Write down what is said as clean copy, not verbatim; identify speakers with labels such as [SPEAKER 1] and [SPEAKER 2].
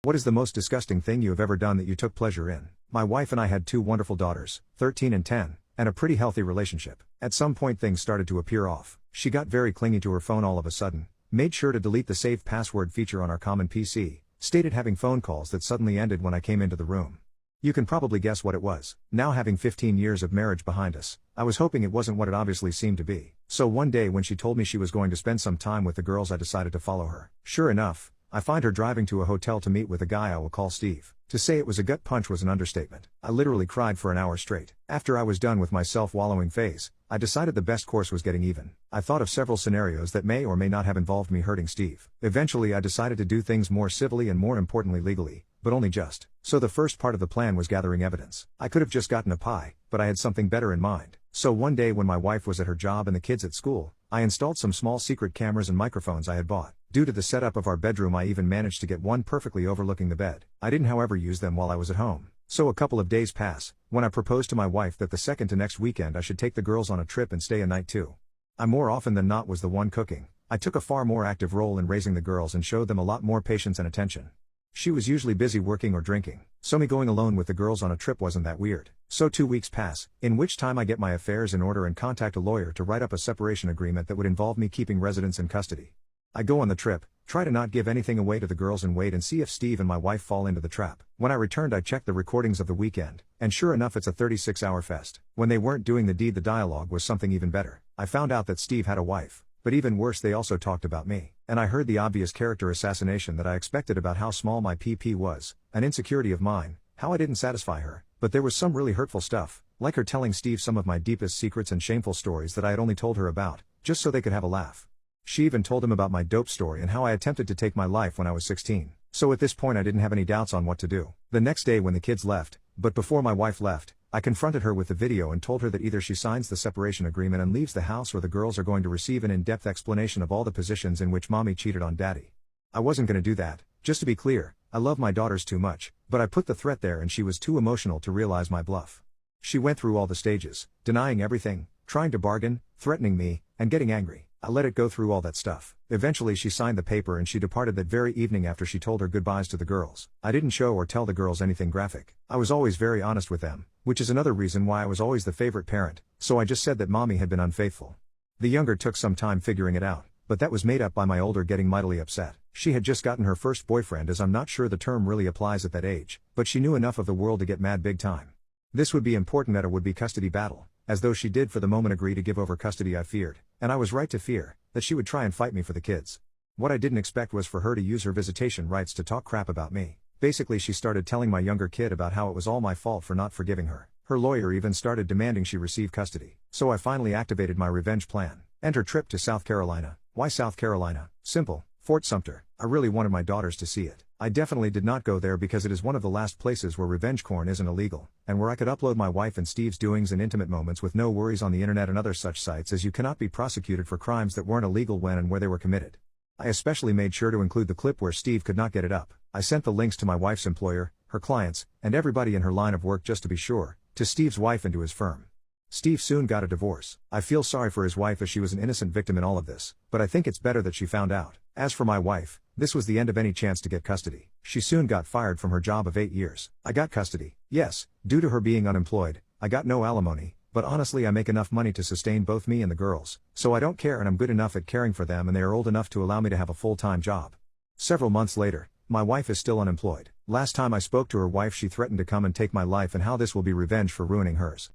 [SPEAKER 1] What is the most disgusting thing you have ever done that you took pleasure in? My wife and I had two wonderful daughters, 13 and 10, and a pretty healthy relationship. At some point things started to appear off. She got very clingy to her phone all of a sudden, made sure to delete the saved password feature on our common PC, stated having phone calls that suddenly ended when I came into the room. You can probably guess what it was. Now having 15 years of marriage behind us, I was hoping it wasn't what it obviously seemed to be. So one day when she told me she was going to spend some time with the girls, I decided to follow her. Sure enough, I find her driving to a hotel to meet with a guy I will call Steve. To say it was a gut punch was an understatement. I literally cried for an hour straight. After I was done with my self-wallowing phase, I decided the best course was getting even. I thought of several scenarios that may or may not have involved me hurting Steve. Eventually I decided to do things more civilly and more importantly legally, but only just. So the first part of the plan was gathering evidence. I could have just gotten a pie, but I had something better in mind. So one day when my wife was at her job and the kids at school, I installed some small secret cameras and microphones I had bought. Due to the setup of our bedroom, I even managed to get one perfectly overlooking the bed. I didn't however use them while I was at home. So a couple of days pass, when I proposed to my wife that the second to next weekend I should take the girls on a trip and stay a night too. I more often than not was the one cooking. I took a far more active role in raising the girls and showed them a lot more patience and attention. She was usually busy working or drinking, so me going alone with the girls on a trip wasn't that weird. So 2 weeks pass, in which time I get my affairs in order and contact a lawyer to write up a separation agreement that would involve me keeping residents in custody. I go on the trip, try to not give anything away to the girls and wait and see if Steve and my wife fall into the trap. When I returned I checked the recordings of the weekend, and sure enough it's a 36-hour fest. When they weren't doing the deed, the dialogue was something even better. I found out that Steve had a wife, but even worse, they also talked about me. And I heard the obvious character assassination that I expected about how small my PP was, an insecurity of mine, how I didn't satisfy her. But there was some really hurtful stuff, like her telling Steve some of my deepest secrets and shameful stories that I had only told her about, just so they could have a laugh. She even told him about my dope story and how I attempted to take my life when I was 16. So at this point I didn't have any doubts on what to do. The next day when the kids left, but before my wife left, I confronted her with the video and told her that either she signs the separation agreement and leaves the house or the girls are going to receive an in-depth explanation of all the positions in which mommy cheated on daddy. I wasn't gonna do that. Just to be clear, I love my daughters too much, but I put the threat there and she was too emotional to realize my bluff. She went through all the stages, denying everything, trying to bargain, threatening me, and getting angry. I let it go through all that stuff. Eventually she signed the paper and she departed that very evening after she told her goodbyes to the girls. I didn't show or tell the girls anything graphic. I was always very honest with them, which is another reason why I was always the favorite parent, so I just said that mommy had been unfaithful. The younger took some time figuring it out, but that was made up by my older getting mightily upset. She had just gotten her first boyfriend, as I'm not sure the term really applies at that age, but she knew enough of the world to get mad big time. This would be important at a would-be custody battle, as though she did for the moment agree to give over custody. I feared, and I was right to fear, that she would try and fight me for the kids. What I didn't expect was for her to use her visitation rights to talk crap about me. Basically she started telling my younger kid about how it was all my fault for not forgiving her. Her lawyer even started demanding she receive custody. So I finally activated my revenge plan. Enter trip to South Carolina. Why South Carolina? Simple. Fort Sumter. I really wanted my daughters to see it. I definitely did not go there because it is one of the last places where revenge porn isn't illegal, and where I could upload my wife and Steve's doings and intimate moments with no worries on the internet and other such sites, as you cannot be prosecuted for crimes that weren't illegal when and where they were committed. I especially made sure to include the clip where Steve could not get it up. I sent the links to my wife's employer, her clients, and everybody in her line of work just to be sure, to Steve's wife and to his firm. Steve soon got a divorce. I feel sorry for his wife as she was an innocent victim in all of this, but I think it's better that she found out. As for my wife, this was the end of any chance to get custody. She soon got fired from her job of 8 years. I got custody. Yes, due to her being unemployed, I got no alimony, but honestly I make enough money to sustain both me and the girls, so I don't care, and I'm good enough at caring for them and they are old enough to allow me to have a full-time job. Several months later, my wife is still unemployed. Last time I spoke to her wife she threatened to come and take my life and how this will be revenge for ruining hers.